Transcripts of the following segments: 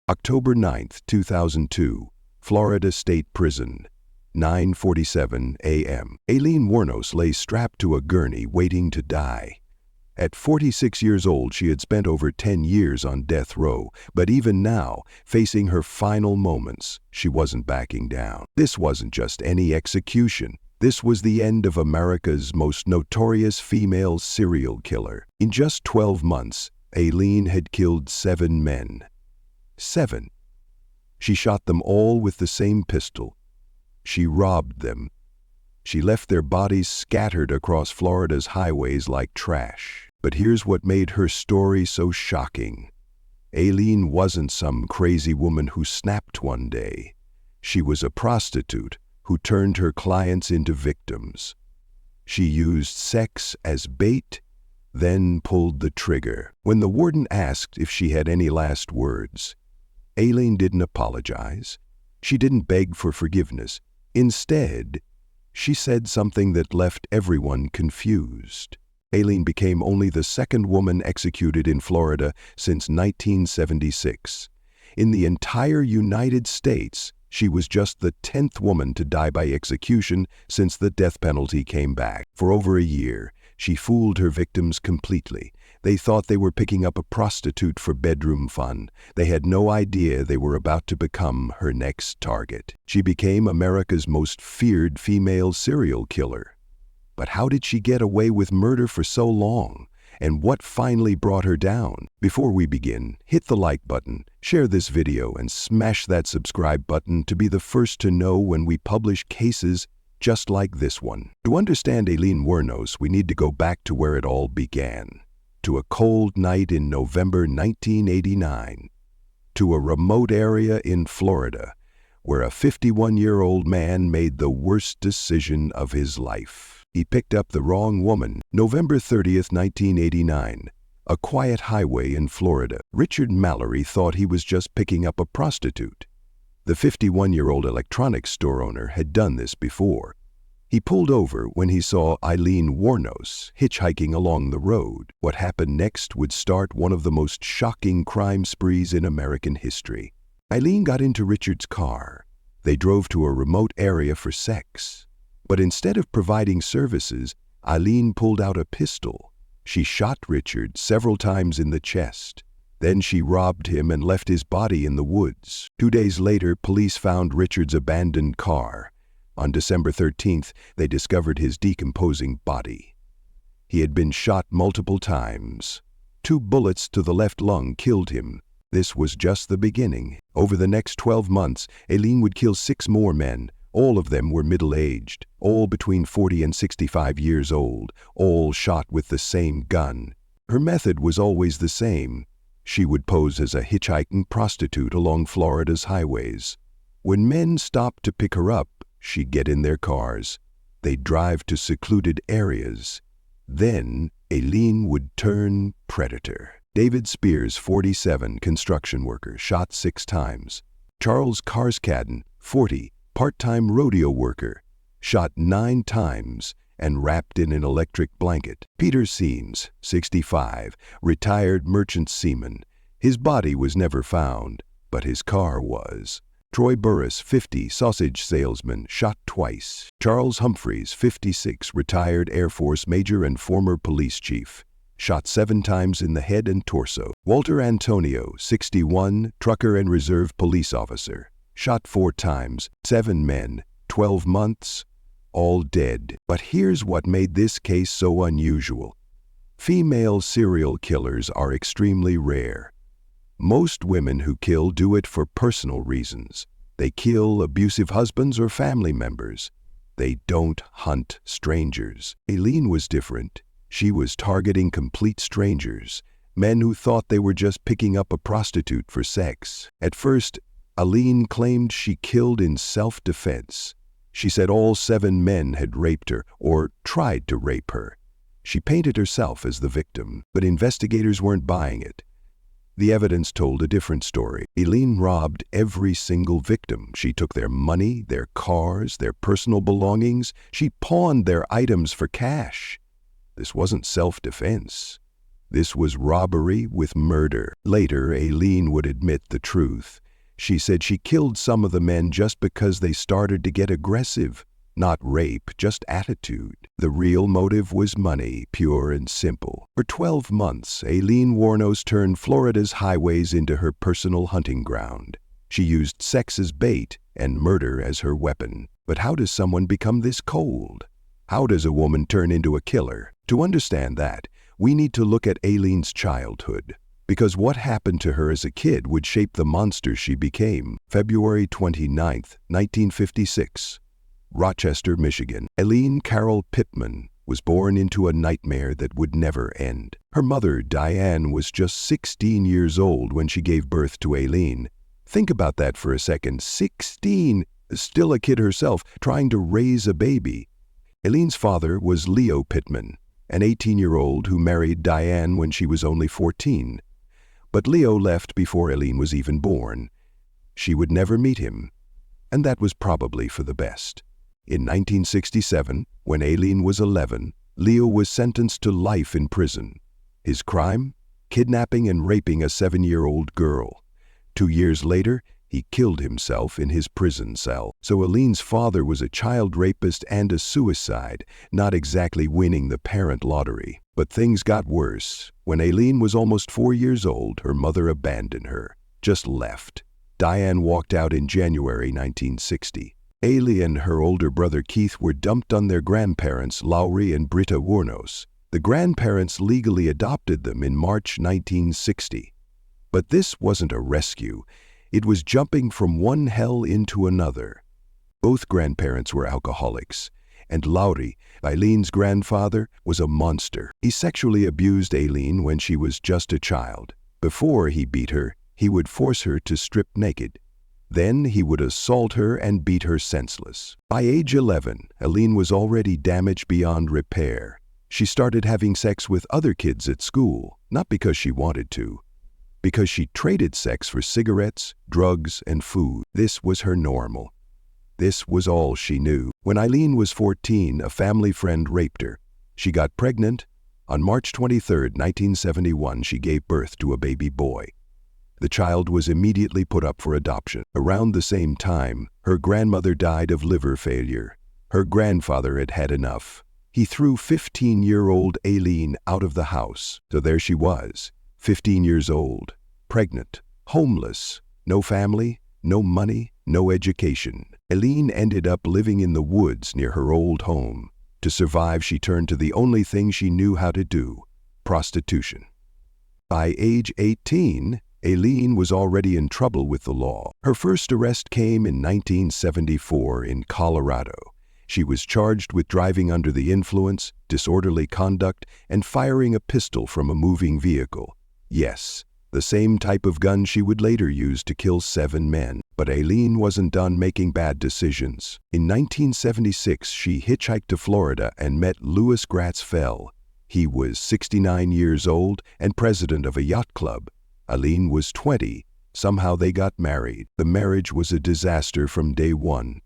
October 9, 2002, Florida State Prison, 9:47 a.m. Aileen Wuornos lay strapped to a gurney waiting to die. At 46 years old, she had spent over 10 years on death row, but even now, facing her final moments, she wasn't backing down. This wasn't just any execution. This was the end of America's most notorious female serial killer. In just 12 months, Aileen had killed 7 men. 7. She shot them all with the same pistol. She robbed them. She left their bodies scattered across Florida's highways like trash. But here's what made her story so shocking. Aileen wasn't some crazy woman who snapped one day. She was a prostitute who turned her clients into victims. She used sex as bait, then pulled the trigger. When the warden asked if she had any last words, Aileen didn't apologize. She didn't beg for forgiveness. Instead, she said something that left everyone confused. Aileen became only the second woman executed in Florida since 1976. In the entire United States, she was just the 10th woman to die by execution since the death penalty came back. For over a year, she fooled her victims completely. They thought they were picking up a prostitute for bedroom fun. They had no idea they were about to become her next target. She became America's most feared female serial killer. But how did she get away with murder for so long? And what finally brought her down? Before we begin, hit the like button, share this video, and smash that subscribe button to be the first to know when we publish cases just like this one. To understand Aileen Wuornos, we need to go back to where it all began. To a cold night in November 1989. To a remote area in Florida, where a 51-year-old man made the worst decision of his life. He picked up the wrong woman. November 30th, 1989. A quiet highway in Florida. Richard Mallory thought he was just picking up a prostitute. The 51-year-old electronics store owner had done this before. He pulled over when he saw Aileen Wuornos hitchhiking along the road. What happened next would start one of the most shocking crime sprees in American history. Aileen got into Richard's car. They drove to a remote area for sex. But instead of providing services, Aileen pulled out a pistol. She shot Richard several times in the chest. Then she robbed him and left his body in the woods. 2 days later, police found Richard's abandoned car. On December 13th, they discovered his decomposing body. He had been shot multiple times. 2 bullets to the left lung killed him. This was just the beginning. Over the next 12 months, Aileen would kill 6 more men. All of them were middle-aged, all between 40 and 65 years old, all shot with the same gun. Her method was always the same. She would pose as a hitchhiking prostitute along Florida's highways. When men stopped to pick her up, she'd get in their cars. They'd drive to secluded areas. Then, Aileen would turn predator. David Spears, 47, construction worker, shot 6 times. Charles Carskadden, 40, part-time rodeo worker, shot 9 times and wrapped in an electric blanket. Peter Seams, 65, retired merchant seaman. His body was never found, but his car was. Troy Burris, 50, sausage salesman, shot twice. Charles Humphreys, 56, retired Air Force major and former police chief, shot 7 times in the head and torso. Walter Antonio, 61, trucker and reserve police officer, shot 4 times, 7 men, 12 months, all dead. But here's what made this case so unusual. Female serial killers are extremely rare. Most women who kill do it for personal reasons. They kill abusive husbands or family members. They don't hunt strangers. Aileen was different. She was targeting complete strangers, men who thought they were just picking up a prostitute for sex. At first, Aileen claimed she killed in self-defense. She said all 7 men had raped her or tried to rape her. She painted herself as the victim, but investigators weren't buying it. The evidence told a different story. Aileen robbed every single victim. She took their money, their cars, their personal belongings. She pawned their items for cash. This wasn't self-defense. This was robbery with murder. Later, Aileen would admit the truth. She said she killed some of the men just because they started to get aggressive. Not rape, just attitude. The real motive was money, pure and simple. For 12 months, Aileen Wuornos turned Florida's highways into her personal hunting ground. She used sex as bait and murder as her weapon. But how does someone become this cold? How does a woman turn into a killer? To understand that, we need to look at Aileen's childhood, because what happened to her as a kid would shape the monster she became. February 29, 1956. Rochester, Michigan. Aileen Carol Pittman was born into a nightmare that would never end. Her mother, Diane, was just 16 years old when she gave birth to Aileen. Think about that for a second. 16, still a kid herself, trying to raise a baby. Aileen's father was Leo Pittman, an 18-year-old who married Diane when she was only 14. But Leo left before Aileen was even born. She would never meet him, and that was probably for the best. In 1967, when Aileen was 11, Leo was sentenced to life in prison. His crime? Kidnapping and raping a 7-year-old girl. 2 years later, he killed himself in his prison cell. So Aileen's father was a child rapist and a suicide, not exactly winning the parent lottery. But things got worse. When Aileen was almost 4 years old, her mother abandoned her, just left. Diane walked out in January 1960. Aileen and her older brother Keith were dumped on their grandparents, Lowry and Britta Wuornos. The grandparents legally adopted them in March 1960. But this wasn't a rescue. It was jumping from one hell into another. Both grandparents were alcoholics, and Lowry, Aileen's grandfather, was a monster. He sexually abused Aileen when she was just a child. Before he beat her, he would force her to strip naked. Then he would assault her and beat her senseless. By age 11, Aileen was already damaged beyond repair. She started having sex with other kids at school, not because she wanted to, because she traded sex for cigarettes, drugs, and food. This was her normal. This was all she knew. When Aileen was 14, a family friend raped her. She got pregnant. On March 23, 1971, she gave birth to a baby boy. The child was immediately put up for adoption. Around the same time, her grandmother died of liver failure. Her grandfather had had enough. He threw 15-year-old Aileen out of the house. So there she was, 15 years old, pregnant, homeless, no family, no money, no education. Aileen ended up living in the woods near her old home. To survive, she turned to the only thing she knew how to do: prostitution. By age 18, Aileen was already in trouble with the law. Her first arrest came in 1974 in Colorado. She was charged with driving under the influence, disorderly conduct, and firing a pistol from a moving vehicle. Yes, the same type of gun she would later use to kill 7 men. But Aileen wasn't done making bad decisions. In 1976, she hitchhiked to Florida and met Louis Gratz Fell. He was 69 years old and president of a yacht club. Aileen was 20. Somehow they got married. The marriage was a disaster from day one.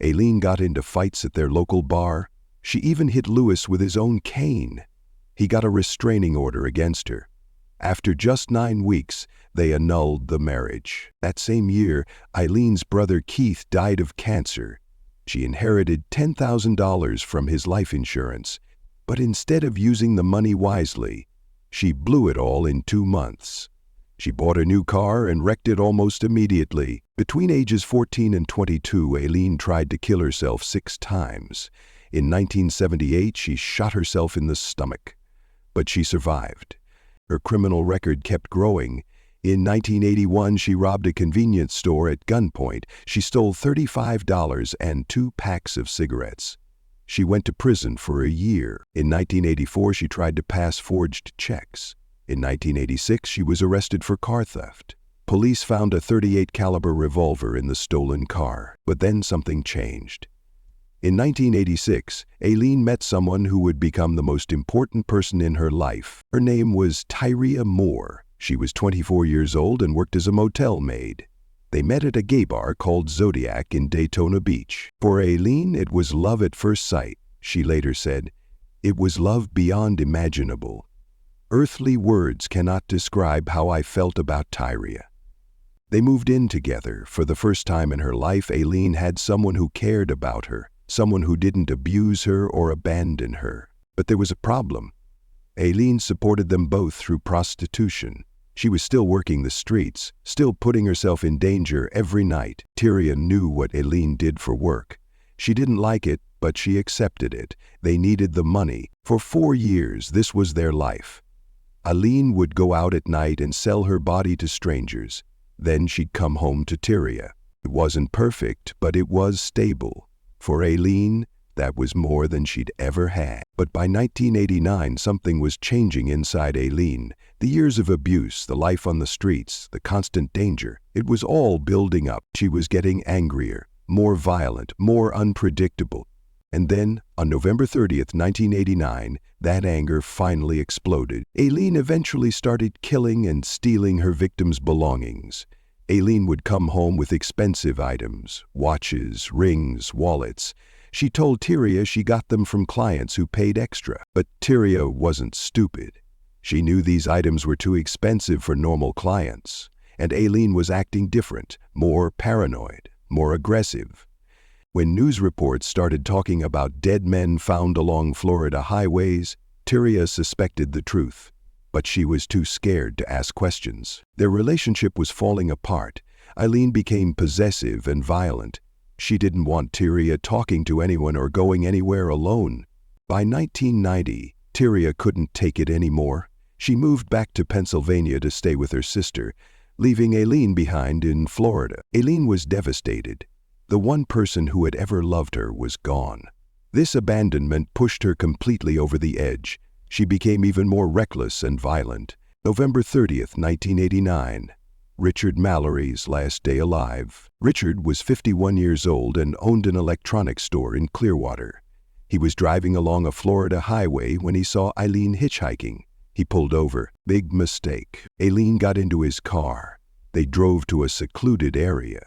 Aileen got into fights at their local bar. She even hit Louis with his own cane. He got a restraining order against her. After just 9 weeks, they annulled the marriage. That same year, Aileen's brother Keith died of cancer. She inherited $10,000 from his life insurance, but instead of using the money wisely, she blew it all in 2 months. She bought a new car and wrecked it almost immediately. Between ages 14 and 22, Aileen tried to kill herself 6 times. In 1978, she shot herself in the stomach, but she survived. Her criminal record kept growing. In 1981, she robbed a convenience store at gunpoint. She stole $35 and 2 packs of cigarettes. She went to prison for a year. In 1984, she tried to pass forged checks. In 1986, she was arrested for car theft. Police found a .38 caliber revolver in the stolen car. But then something changed. In 1986, Aileen met someone who would become the most important person in her life. Her name was Tyria Moore. She was 24 years old and worked as a motel maid. They met at a gay bar called Zodiac in Daytona Beach. For Aileen, it was love at first sight. She later said, "It was love beyond imaginable." Earthly words cannot describe how I felt about Tyria. They moved in together. For the first time in her life, Aileen had someone who cared about her, someone who didn't abuse her or abandon her. But there was a problem. Aileen supported them both through prostitution. She was still working the streets, still putting herself in danger every night. Tyria knew what Aileen did for work. She didn't like it, but she accepted it. They needed the money. For 4 years, this was their life. Aileen would go out at night and sell her body to strangers. Then she'd come home to Tyria. It wasn't perfect, but it was stable. For Aileen, that was more than she'd ever had. But by 1989, something was changing inside Aileen. The years of abuse, the life on the streets, the constant danger, it was all building up. She was getting angrier, more violent, more unpredictable. And then, on November 30th, 1989, that anger finally exploded. Aileen eventually started killing and stealing her victims' belongings. Aileen would come home with expensive items, watches, rings, wallets. She told Tyria she got them from clients who paid extra. But Tyria wasn't stupid. She knew these items were too expensive for normal clients. And Aileen was acting different, more paranoid, more aggressive. When news reports started talking about dead men found along Florida highways, Tyria suspected the truth. But she was too scared to ask questions. Their relationship was falling apart. Aileen became possessive and violent. She didn't want Tyria talking to anyone or going anywhere alone. By 1990, Tyria couldn't take it anymore. She moved back to Pennsylvania to stay with her sister, leaving Aileen behind in Florida. Aileen was devastated. The one person who had ever loved her was gone. This abandonment pushed her completely over the edge. She became even more reckless and violent. November 30th, 1989. Richard Mallory's last day alive. Richard was 51 years old and owned an electronics store in Clearwater. He was driving along a Florida highway when he saw Aileen hitchhiking. He pulled over. Big mistake. Aileen got into his car. They drove to a secluded area.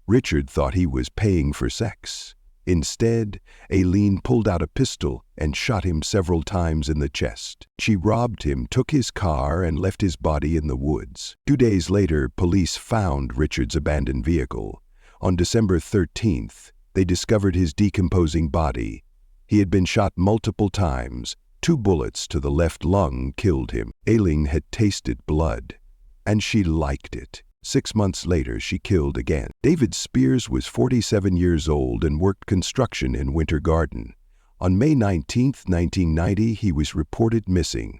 Richard thought he was paying for sex. Instead, Aileen pulled out a pistol and shot him several times in the chest. She robbed him, took his car, and left his body in the woods. 2 days later, police found Richard's abandoned vehicle. On December 13th, they discovered his decomposing body. He had been shot multiple times. 2 bullets to the left lung killed him. Aileen had tasted blood, and she liked it. 6 months later, she killed again. David Spears was 47 years old and worked construction in Winter Garden. On May 19, 1990, he was reported missing.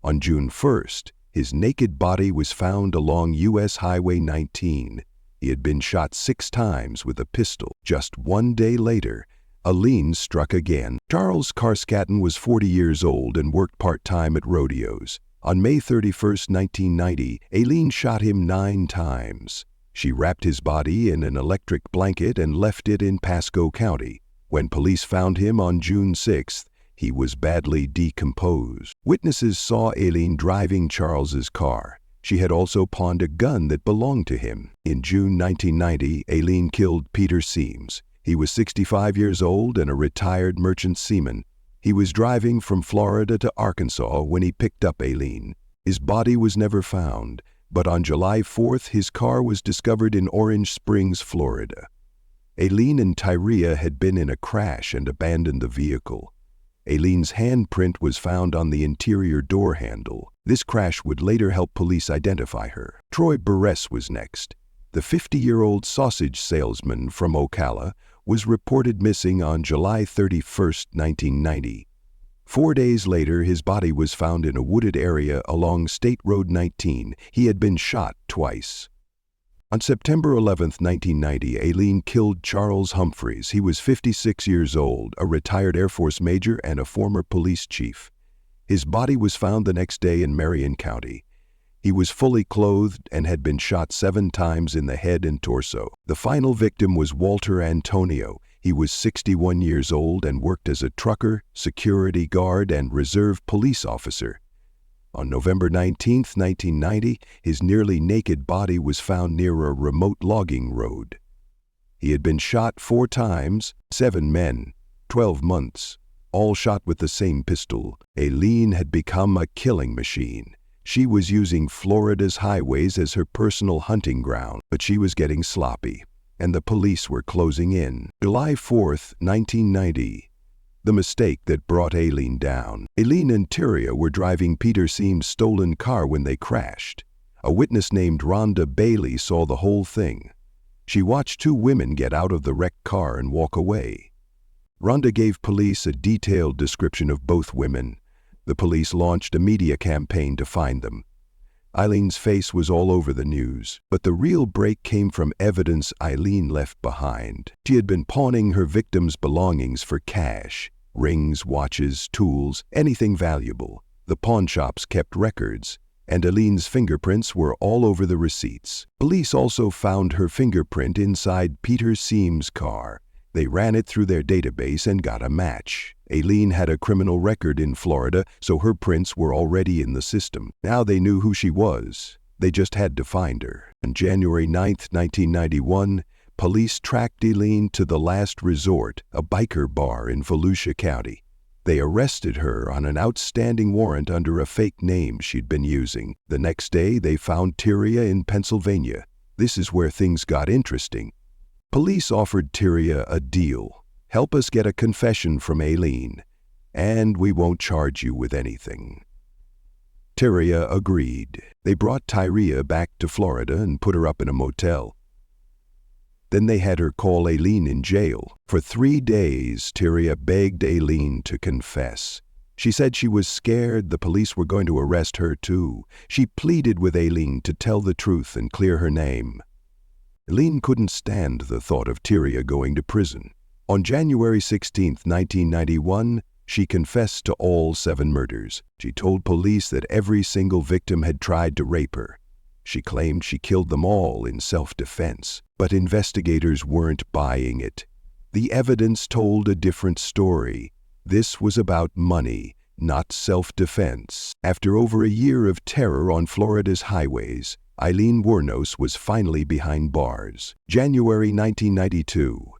On June 1st, his naked body was found along U.S. Highway 19. He had been shot 6 times with a pistol. Just 1 day later, Aileen struck again. Charles Carskaddon was 40 years old and worked part-time at rodeos. On May 31, 1990, Aileen shot him 9 times. She wrapped his body in an electric blanket and left it in Pasco County. When police found him on June 6th, he was badly decomposed. Witnesses saw Aileen driving Charles's car. She had also pawned a gun that belonged to him. In June 1990, Aileen killed Peter Seams. He was 65 years old and a retired merchant seaman. He was driving from Florida to Arkansas when he picked up Aileen. His body was never found, but on July 4th, his car was discovered in Orange Springs, Florida. Aileen and Tyria had been in a crash and abandoned the vehicle. Aileen's handprint was found on the interior door handle. This crash would later help police identify her. Troy Burress was next. The 50-year-old sausage salesman from Ocala was reported missing on July 31, 1990. 4 days later, his body was found in a wooded area along State Road 19. He had been shot twice. On September 11, 1990, Aileen killed Charles Humphreys. He was 56 years old, a retired Air Force major and a former police chief. His body was found the next day in Marion County. He was fully clothed and had been shot 7 times in the head and torso. The final victim was Walter Antonio. He was 61 years old and worked as a trucker, security guard, and reserve police officer. On November 19, 1990, his nearly naked body was found near a remote logging road. He had been shot 4 times, 7 men, 12 months. all shot with the same pistol. Aileen had become a killing machine. She was using Florida's highways as her personal hunting ground, but she was getting sloppy, and the police were closing in. July 4th, 1990. The mistake that brought Aileen down. Aileen and Tyria were driving Peter Seam's stolen car when they crashed. A witness named Rhonda Bailey saw the whole thing. She watched two women get out of the wrecked car and walk away. Rhonda gave police a detailed description of both women. The police launched a media campaign to find them. Aileen's face was all over the news, but the real break came from evidence Aileen left behind. She had been pawning her victims' belongings for cash: rings, watches, tools, anything valuable. The pawn shops kept records, and Aileen's fingerprints were all over the receipts. Police also found her fingerprint inside Peter Seam's car. They ran it through their database and got a match. Aileen had a criminal record in Florida, so her prints were already in the system. Now they knew who she was. They just had to find her. On January 9, 1991, police tracked Aileen to the Last Resort, a biker bar in Volusia County. They arrested her on an outstanding warrant under a fake name she'd been using. The next day, they found Tyria in Pennsylvania. This is where things got interesting. Police offered Tyria a deal. Help us get a confession from Aileen, and we won't charge you with anything. Tyria agreed. They brought Tyria back to Florida and put her up in a motel. Then they had her call Aileen in jail. For 3 days, Tyria begged Aileen to confess. She said she was scared the police were going to arrest her too. She pleaded with Aileen to tell the truth and clear her name. Aileen couldn't stand the thought of Tyria going to prison. On January 16, 1991, she confessed to all 7 murders. She told police that every single victim had tried to rape her. She claimed she killed them all in self-defense, but investigators weren't buying it. The evidence told a different story. This was about money, not self-defense. After over a year of terror on Florida's highways, Aileen Wuornos was finally behind bars. January 1992.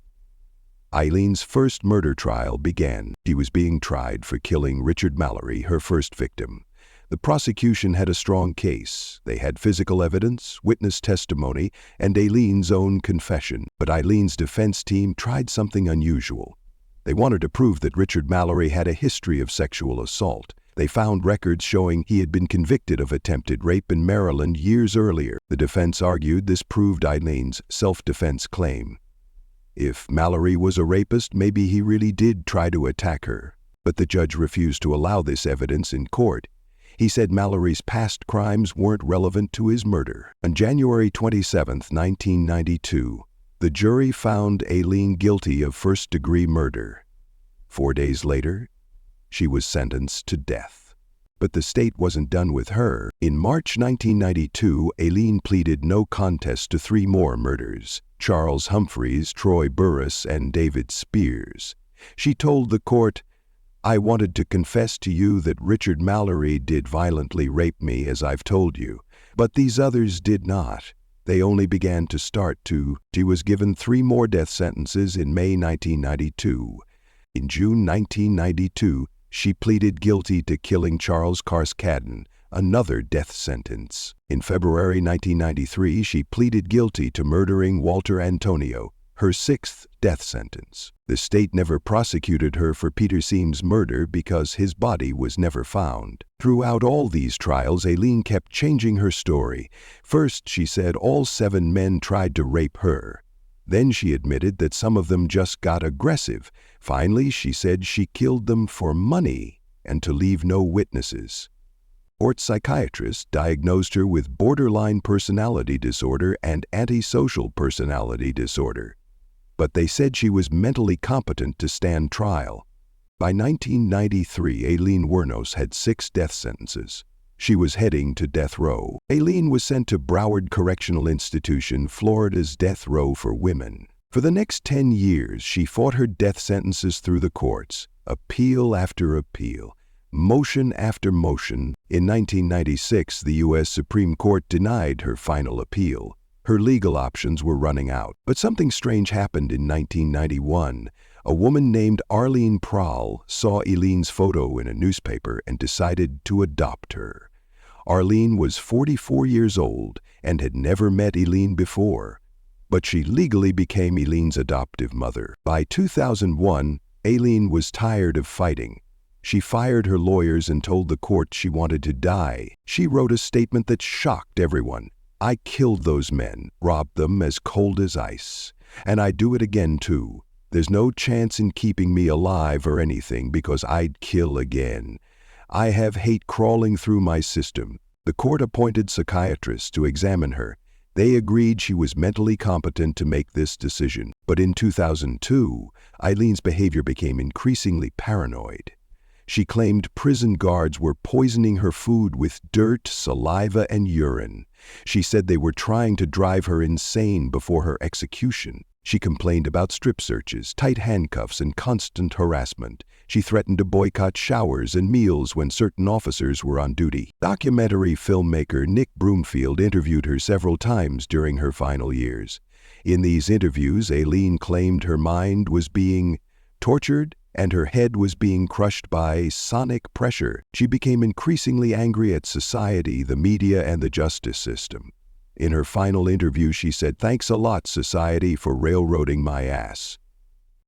Aileen's first murder trial began. She was being tried for killing Richard Mallory, her first victim. The prosecution had a strong case. They had physical evidence, witness testimony, and Aileen's own confession. But Aileen's defense team tried something unusual. They wanted to prove that Richard Mallory had a history of sexual assault. They found records showing he had been convicted of attempted rape in Maryland years earlier. The defense argued this proved Aileen's self-defense claim. If Mallory was a rapist, maybe he really did try to attack her. But the judge refused to allow this evidence in court. He said Mallory's past crimes weren't relevant to his murder. On January 27, 1992, the jury found Aileen guilty of first-degree murder. 4 days later, she was sentenced to death. But the state wasn't done with her. In March 1992, Aileen pleaded no contest to 3 more murders: Charles Humphreys, Troy Burris, and David Spears. She told the court, "I wanted to confess to you that Richard Mallory did violently rape me, as I've told you, but these others did not. They only began to start to." She was given 3 more death sentences in May 1992. In June 1992, she pleaded guilty to killing Charles Carskadden, another death sentence. In February 1993, she pleaded guilty to murdering Walter Antonio, her 6th death sentence. The state never prosecuted her for Peter Seam's murder because his body was never found. Throughout all these trials, Aileen kept changing her story. First, she said all 7 men tried to rape her. Then she admitted that some of them just got aggressive. Finally, she said she killed them for money and to leave no witnesses. Court psychiatrists diagnosed her with borderline personality disorder and antisocial personality disorder, but they said she was mentally competent to stand trial. By 1993, Aileen Wuornos had 6 death sentences. She was heading to death row. Aileen was sent to Broward Correctional Institution, Florida's death row for women. For the next 10 years, she fought her death sentences through the courts, appeal after appeal, motion after motion. In 1996, the U.S. Supreme Court denied her final appeal. Her legal options were running out. But something strange happened in 1991. A woman named Aileen Wuornos saw Aileen's photo in a newspaper and decided to adopt her. Aileen was 44 years old and had never met Aileen before, but she legally became Aileen's adoptive mother. By 2001, Aileen was tired of fighting. She fired her lawyers and told the court she wanted to die. She wrote a statement that shocked everyone. "I killed those men, robbed them as cold as ice. And I'd do it again too. There's no chance in keeping me alive or anything because I'd kill again. I have hate crawling through my system." The court appointed psychiatrists to examine her. They agreed she was mentally competent to make this decision. But in 2002, Aileen's behavior became increasingly paranoid. She claimed prison guards were poisoning her food with dirt, saliva, and urine. She said they were trying to drive her insane before her execution. She complained about strip searches, tight handcuffs, and constant harassment. She threatened to boycott showers and meals when certain officers were on duty. Documentary filmmaker Nick Broomfield interviewed her several times during her final years. In these interviews, Aileen claimed her mind was being tortured and her head was being crushed by sonic pressure. She became increasingly angry at society, the media, and the justice system. In her final interview, she said, "Thanks a lot, society, for railroading my ass."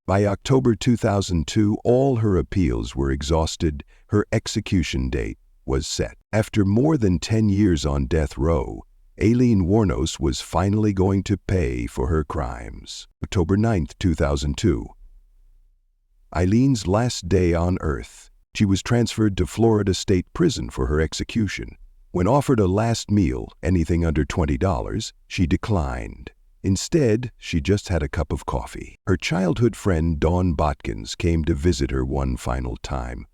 By October 2002, all her appeals were exhausted. Her execution date was set. After more than 10 years on death row, Aileen Wuornos was finally going to pay for her crimes. October 9, 2002. Aileen's last day on Earth. She was transferred to Florida State Prison for her execution. When offered a last meal, anything under $20, she declined. Instead, she just had a cup of coffee. Her childhood friend Dawn Botkins came to visit her one final time.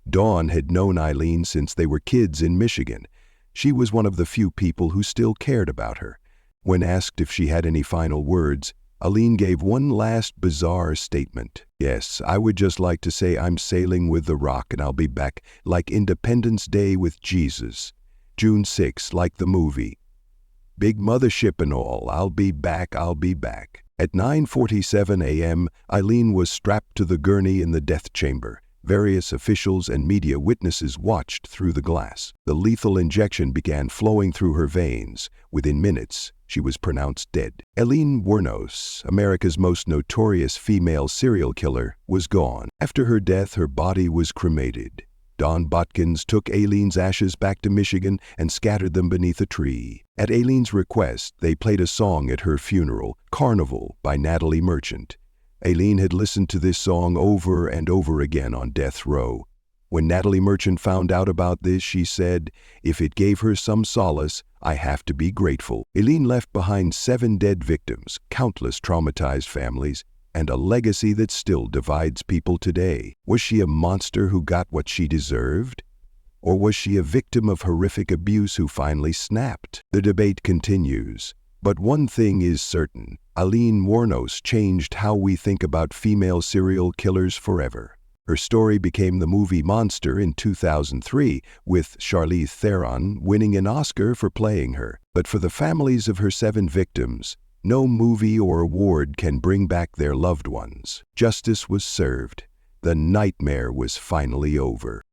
Dawn had known Aileen since they were kids in Michigan. She was one of the few people who still cared about her. When asked if she had any final words, Aileen gave one last bizarre statement. "Yes, I would just like to say I'm sailing with the Rock and I'll be back like Independence Day with Jesus. June 6, like the movie. Big mothership and all, I'll be back, I'll be back." At 9:47 a.m., Aileen was strapped to the gurney in the death chamber. Various officials and media witnesses watched through the glass. The lethal injection began flowing through her veins. Within minutes, she was pronounced dead. Aileen Wuornos, America's most notorious female serial killer, was gone. After her death, her body was cremated. Dawn Botkins took Aileen's ashes back to Michigan and scattered them beneath a tree. At Aileen's request, they played a song at her funeral, Carnival by Natalie Merchant. Aileen had listened to this song over and over again on death row. When Natalie Merchant found out about this, she said, "If it gave her some solace, I have to be grateful." Aileen left behind 7 dead victims, countless traumatized families, and a legacy that still divides people today. Was she a monster who got what she deserved? Or was she a victim of horrific abuse who finally snapped? The debate continues. But one thing is certain, Aileen Wuornos changed how we think about female serial killers forever. Her story became the movie Monster in 2003, with Charlize Theron winning an Oscar for playing her. But for the families of her 7 victims, no movie or award can bring back their loved ones. Justice was served. The nightmare was finally over.